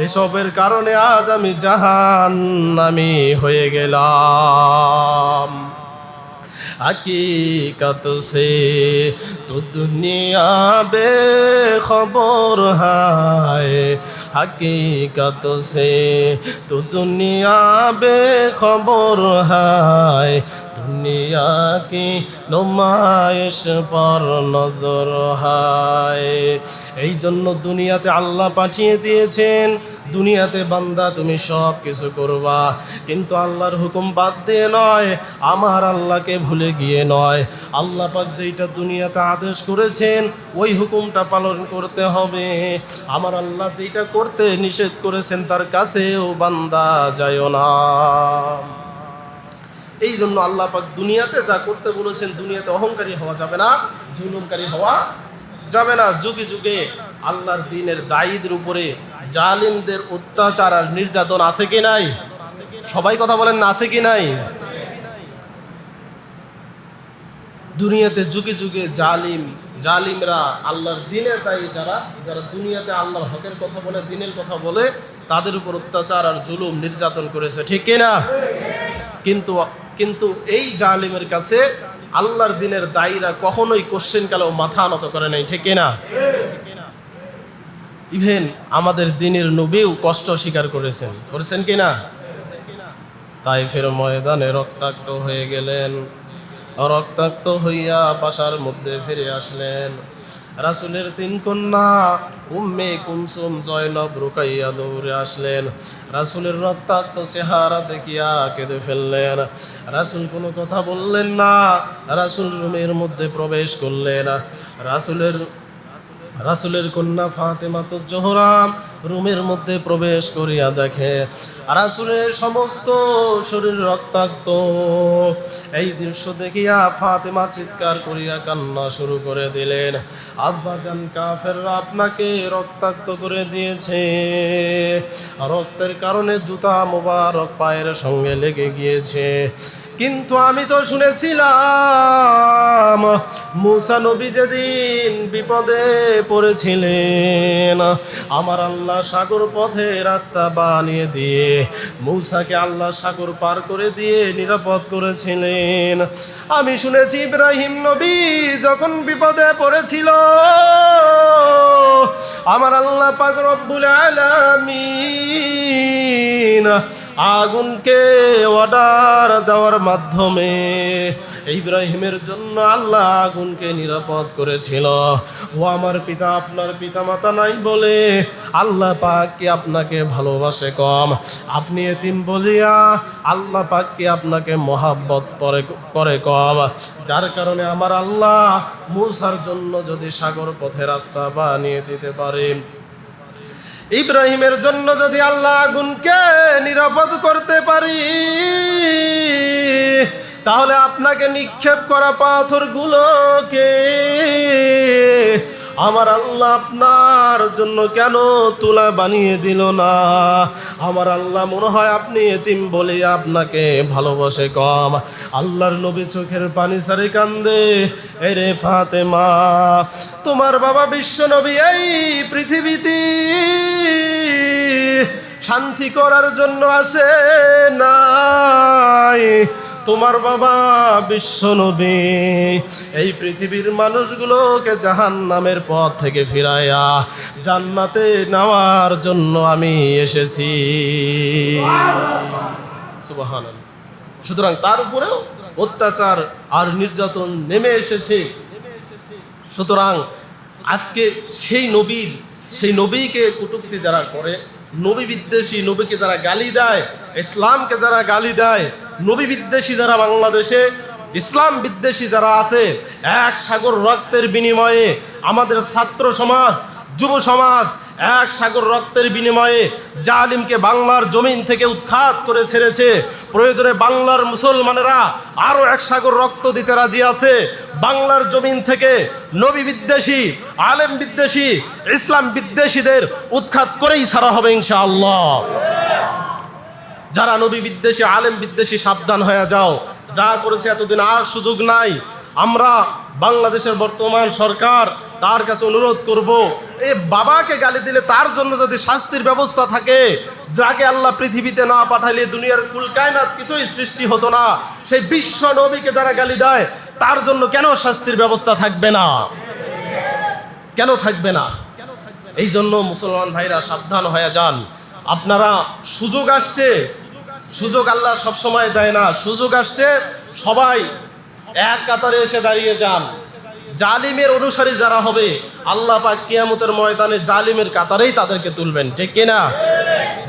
এসবের কারণে আজ আমি জাহান্নামী হয়ে গেলাম। हकीकत से तो दुनिया बेखबर है, हकीकत से तो दुनिया बेखबर है, दुनिया की नुमाइश पर नजर है। এই জন্য দুনিয়াতে আল্লাহ পাঠিয়ে দিয়েছেন, দুনিয়াতে বান্দা তুমি সব কিছু করবা, কিন্তু আল্লাহর হুকুম বাদ দিয়ে নয়, আমার আল্লাহকে ভুলে গিয়ে নয়। আল্লাহ পাক যেটা দুনিয়াতে আদেশ করেছেন ওই হুকুমটা পালন করতে হবে। আমার আল্লাহ যেটা করতে নিষেধ করেছেন তার কাছেও বান্দা যায় না। এই জন্য আল্লাহ পাক দুনিয়াতে যা করতে বলেছেন, দুনিয়াতে অহংকারী হওয়া যাবে না, জুলুমকারী হওয়া যাবে না। যুগে যুগে আল্লাহর দ্বীনের দায়ীদের উপরে জালিমদের অত্যাচার আর নির্যাতন আছে কি নাই? সবাই কথা বলেন না, আছে কি নাই? দুনিয়াতে যুগে যুগে জালিমরা আল্লাহর দ্বীনের দায়ী যারা দুনিয়াতে আল্লাহর হকের কথা বলে, দ্বীনের কথা বলে, তাদের উপর অত্যাচার আর জুলুম নির্যাতন করেছে, ঠিক কিনা? কিন্তু এই জালিমের কাছে আল্লাহর দিনের দায়ীরা কখনোই কোশ্চেন কালেও মাথা নত করে নাই, ঠিক কিনা? ইভেন আমাদের দিনের নবীও কষ্ট স্বীকার করেছেন কিনা? তাইফের ময়দানে রক্তাক্ত হয়ে গেলেন, রক্তাক্ত হইয়া বাসার মধ্যে ফিরে আসলেন। রাসূলের 3 কন্যা উম্মে কুলসুম, জয়নব, রুকাইয়া দৌড়ে আসলেন। রাসূলের রক্তাক্ত চেহারা দেখিয়া কেঁদে ফেললেন। রাসূল কোনো কথা বললেন না। রাসূল রুমের মধ্যে প্রবেশ করলেন। রাসূলের কন্যা ফাতেমা তো জোহরা রুমের মধ্যে প্রবেশ করিয়া দেখে রাসূলের সমস্ত শরীর রক্তাক্ত। এই দৃশ্য দেখিয়া ফাতেমা চিৎকার করিয়া কান্না শুরু করে দিলেন, আব্বাজান, কাফেররা আপনাকে রক্তাক্ত করে দিয়েছে। রক্তের কারণে জুতা মোবারক পায়ের সঙ্গে লেগে গিয়েছে। কিন্তু আমি তো শুনেছিলাম মুসা নবী যেদিন বিপদে পড়েছিলেন, আমার আল্লাহ সাগর পথে রাস্তা বানিয়ে দিয়ে মুসাকে আল্লাহ সাগর পার করে দিয়ে নিরাপদ করেছিলেন। আমি শুনেছি ইব্রাহিম নবী যখন বিপদে পড়েছিল, আমার আল্লাহ পাক রব্বুল আলামিন আগুনকে অর্ডার দেওয়ার মাধ্যমে ইব্রাহিমের জন্য আল্লাহ আগুনকে নিরাপদ করেছিল। ও আমার পিতা, আপনার পিতামাতা নাই বলে আল্লাহ পাক কি আপনাকে ভালোবাসে কম? আপনি এতিম বলিয়া আল্লাহ পাক কি আপনাকে মহাব্বত করে কম? যার কারণে আমার আল্লাহ মুসার জন্য যদি সাগর পথে রাস্তা বানিয়ে দিতে পারে, ইব্রাহিমের জন্য যদি আল্লাহ আগুনকে নিরাপদ করতে পারি, তাহলে আপনাকে নিক্ষেপ করা পাথরগুলোকে আমার আল্লাহ আপনার জন্য কেন তুলা বানিয়ে দিল না? আমার আল্লাহ মনে হয় আপনি এতিম বলে আপনাকে ভালোবাসে কম। আল্লাহর নবী চোখের পানি সারে কান্দে, এরে ফাতেমা, তোমার বাবা বিশ্ব নবী এই পৃথিবীতে শান্তি করার জন্য আসে নাই। তোমার বাবা বিশ্ব নবী এই পৃথিবীর মানুষগুলোকে জাহান্নামের পথ থেকে ফিরাইয়া জান্নাতে নেওয়ার জন্য আমি এসেছি। সুবহানাল্লাহ। সুতরাং তার উপরেও অত্যাচার আর নির্যাতন নেমে এসেছে। সুতরাং আজকে সেই নবীকে কটূক্তি যারা করে, নবী বিদ্বেষী, নবীকে যারা গালি দেয়, ইসলামকে যারা গালি দেয়, নবী বিদ্বেষী যারা বাংলাদেশে, ইসলাম বিদ্বেষী যারা আছে, এক সাগর রক্তের বিনিময়ে আমাদের ছাত্র সমাজ, যুব সমাজ এক সাগর রক্তের বিনিময়ে জালিমকে বাংলার জমিন থেকে উৎখাত করে ছেড়েছে। প্রয়োজনে বাংলার মুসলমানেরা আরও এক সাগর রক্ত দিতে রাজি আছে। বাংলার জমিন থেকে নবী বিদ্বেষী, আলেম বিদ্বেষী, ইসলাম বিদ্বেষীদের উৎখাত করেই ছাড়া হবে ইনশাআল্লাহ। যারা নবী বিদ্বেষী, আলেম বিদ্বেষী, সাবধান হয়ে যাও। যা করেছে এতদিন আর সুযোগ নাই। আমরা বাংলাদেশের বর্তমান সরকার, তার কাছে অনুরোধ করব, এই বাবাকে গালি দিলে তার জন্য যদি শাস্তির ব্যবস্থা থাকে, যাকে আল্লাহ পৃথিবীতে না পাঠাইলে দুনিয়ার কুল কায়নাত কিছুই সৃষ্টি হতো না, সেই বিশ্ব নবীকে যারা গালি দেয় তার জন্য কেন শাস্তির ব্যবস্থা থাকবে না? কেন থাকবে না? এই জন্য মুসলমান ভাইরা সাবধান হয়ে যান। আপনারা সুযোগ আসছে, সুযোগ আল্লাহ সবসময় দেয় না, সুযোগ আসছে, সবাই এক কাতারে এসে দাঁড়িয়ে যান। জালিমের অনুসারী যারা হবে আল্লাহ পাক কিয়ামতের ময়দানে জালিমের কাতারেই তাদেরকে তুলবেন, ঠিক কিনা?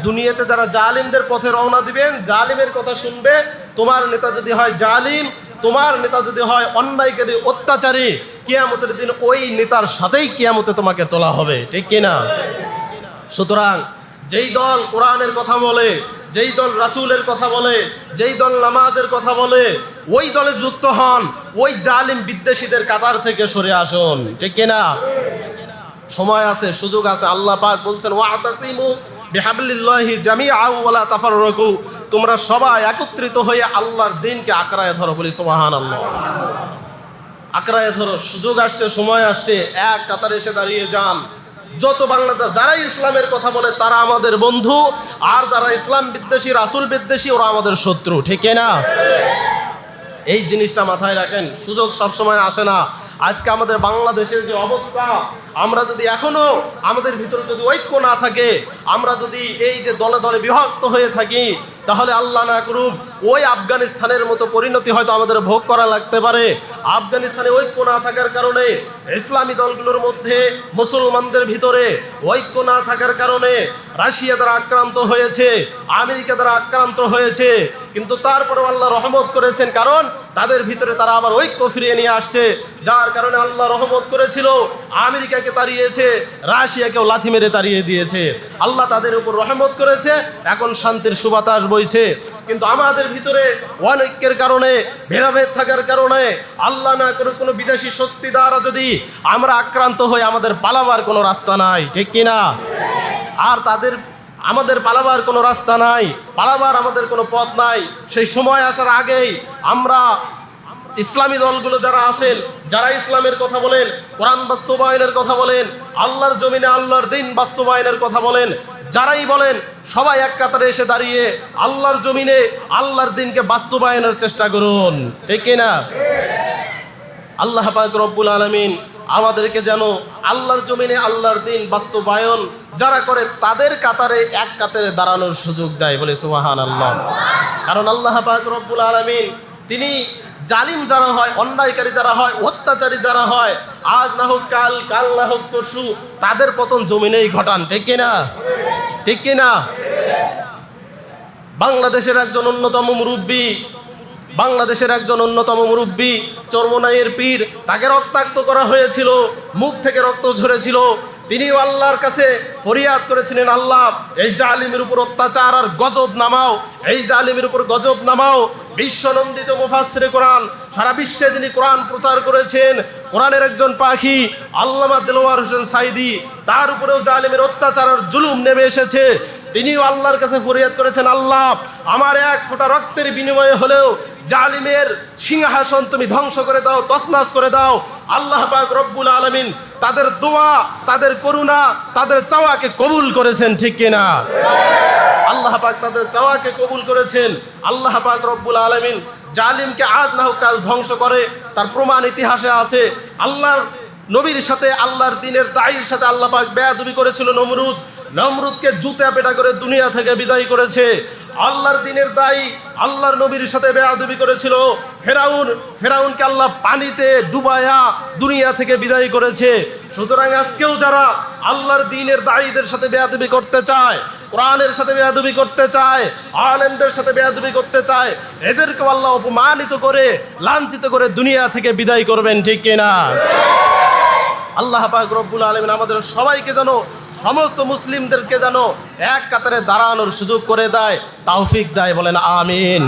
দুনিয়াতে যারা জালিমদের পথে রওনা দিবেন, জালিমের কথা শুনবে, তোমার নেতা যদি হয় জালিম, তোমার নেতা যদি হয় অন্যায়কারী, অত্যাচারী, কিয়ামতের দিন ওই নেতার সাথেই কিয়ামতে তোমাকে তোলা হবে, ঠিক কিনা? সুতরাং যেই দল কোরআনের কথা বলে, যেই দল রাসূলের কথা বলে, যেই দল নামাজের কথা বলে, ওই দলে যুক্ত হন, ওই জালিম বিদ্বেষীদের কাতার থেকে সরে আসুন, ঠিক কিনা? সময় আছে, সুযোগ আছে। আল্লাহ পাক বলছেন, ওয়াতাসিমু বিহাবলিল্লাহি জামিআন ওয়া লা তাফাররাকু, তোমরা সবাই একত্রিত হয়ে আল্লাহর দ্বীনকে আঁকড়ায় ধরো। বলি সুবহানাল্লাহ। আঁকড়ায় ধরো, সুযোগ আসছে, সময় আসছে, এক কাতারে এসে দাঁড়িয়ে যান। যত বাংলাদেশ যারা ইসলামের কথা বলে তারা আমাদের বন্ধু, আর যারা ইসলাম বিদ্বেষী, রাসূল বিদ্বেষী, ওরা আমাদের শত্রু, ঠিক না? এই জিনিসটা মাথায় রাখেন, সুযোগ সবসময় আসে না। আজকে আমাদের বাংলাদেশের যে অবস্থা, আমরা যদি এখনো আমাদের ভিতরে যদি ঐক্য না থাকে, আমরা যদি এই যে দলে দলে বিভক্ত হয়ে থাকি, তাহলে আল্লাহ না করুক ওই আফগানিস্তানের মতো পরিণতি হয়তো আমাদের ভোগ করা লাগতে পারে। আফগানিস্তানে ঐক্য না থাকার কারণে, ইসলামী দলগুলোর মধ্যে মুসলমানদের ভিতরে ঐক্য না থাকার কারণে রাশিয়া দ্বারা আক্রান্ত হয়েছে, আমেরিকা দ্বারা আক্রান্ত হয়েছে, কিন্তু তারপরে আল্লাহ রহমত করেছেন, কারণ তাদের ভিতরে তারা আবার ঐক্য ফিরিয়ে নিয়ে আসছে, যার কারণে আল্লাহ রহমত করেছিল, আমেরিকাকে তাড়িয়েছে, রাশিয়াকেও লাথি মেরে তাড়িয়ে দিয়েছে। আল্লাহ তাদের উপর রহমত করেছে, এখন শান্তির সুবাতাস বইছে। কিন্তু আমাদের ভিতরে অনৈক্যের কারণে, ভেদাভেদ থাকার কারণে, আল্লাহ না করে কোনো বিদেশি শক্তি দ্বারা যদি আমরা আক্রান্ত হই, আমাদের পালাবার কোনো রাস্তা নাই, ঠিক কিনা? আর আমাদের পালাবার কোনো রাস্তা নাই, পালাবার আমাদের কোনো পথ নাই। সেই সময় আসার আগেই আমরা ইসলামী দলগুলো যারা আছেন, যারা ইসলামের কথা বলেন, কোরআন বাস্তবায়নের কথা বলেন, আল্লাহর জমিনে আল্লাহর দিন বাস্তবায়নের কথা বলেন, যারাই বলেন, সবাই এক কাতারে এসে দাঁড়িয়ে আল্লাহর জমিনে আল্লাহর দিনকে বাস্তবায়নের চেষ্টা করুন, ঠিক কিনা? আল্লাহ পাক রব্বুল আলামিন আমাদেরকে যেন আল্লাহর জমিনে আল্লাহর দিন বাস্তবায়ন যারা করে তাদের কাতারে এক কাতারে দাঁড়ানোর সুযোগ দেয়, বলে সুবহানাল্লাহ। কারণ আল্লাহ পাক রব্বুল আলামিন তিনি জালিম যারা হয়, অন্যায়কারী যারা হয়, অত্যাচারী যারা হয়, আজ না হোক কাল, কাল না হোক পরশু, তাদের পতন জমিনেই ঘটান, ঠিক কিনা? ঠিক কিনা? বাংলাদেশের একজন অন্যতম মুরব্বী চরমোনাইয়ের পীর, তাকে রক্তাক্ত করা হয়েছিল, মুখ থেকে রক্ত ঝরেছিল। তিনিও আল্লাহর কাছে ফরিয়াদ করেছিলেন, আল্লাহ এই জালিমের উপর অত্যাচার আর গজব নামাও, এই জালিমের উপর গজব নামাও। বিশ্বনন্দিত মুফাসসিরে কোরআন, সারা বিশ্বে যিনি কোরআন প্রচার করেছেন, কোরআনের একজন পাখি আল্লামা দেলোয়ার হোসেন সাইদি, তার উপরেও জালিমের অত্যাচার আর জুলুম নেমে এসেছে। তিনিও আল্লাহর কাছে ফরিয়াদ করেছেন, আল্লাহ আমার এক ফোঁটা রক্তের বিনিময়ে হলেও জালিমের সিংহাসন তুমি ধ্বংস করে দাও, তছনছ করে দাও। আল্লাহ পাক রব্বুল আলামিন তাদের দোয়া, তাদের করুণা, তাদের চাওয়াকে কবুল করেছেন, ঠিক কিনা? আল্লাহ পাক তাদের চাওয়াকে কবুল করেছেন। আল্লাহ পাক রব্বুল আলামিন জালিমকে আজ না হোক কাল ধ্বংস করে, তার প্রমাণ ইতিহাসে আছে। আল্লাহর নবীর সাথে, আল্লাহর দ্বীনের দায়ীর সাথে আল্লাহ পাক বেয়াদবি করেছিল নমরুদকে জুতা পেটা করে দুনিয়া থেকে বিদায় করেছে। আল্লাহর দ্বীনের দায়ী আল্লাহর নবীর সাথে বেয়াদবি করেছিল ফেরাউনকে আল্লাহ পানিতে ডুবায়া দুনিয়া থেকে বিদায় করেছে। সুতরাং আজকেও যারা আল্লাহর দ্বীনের দায়ীদের সাথে বেয়াদবি করতে চায়, কোরআনের সাথে বেয়াদবি করতে চায়, আলেমদের সাথে বেয়াদবি করতে চায়, এদেরকে আল্লাহ অপমানিত করে, লাঞ্ছিত করে দুনিয়া থেকে বিদায় করবেন, ঠিক কিনা? আল্লাহ পাক রব্বুল আলামিন আমাদের সবাইকে যেন, সমস্ত মুসলিমদেরকে যেন এক কাতারে দাঁড়ানোর সুযোগ করে দেয়, তৌফিক দেয়, বলেন আমিন।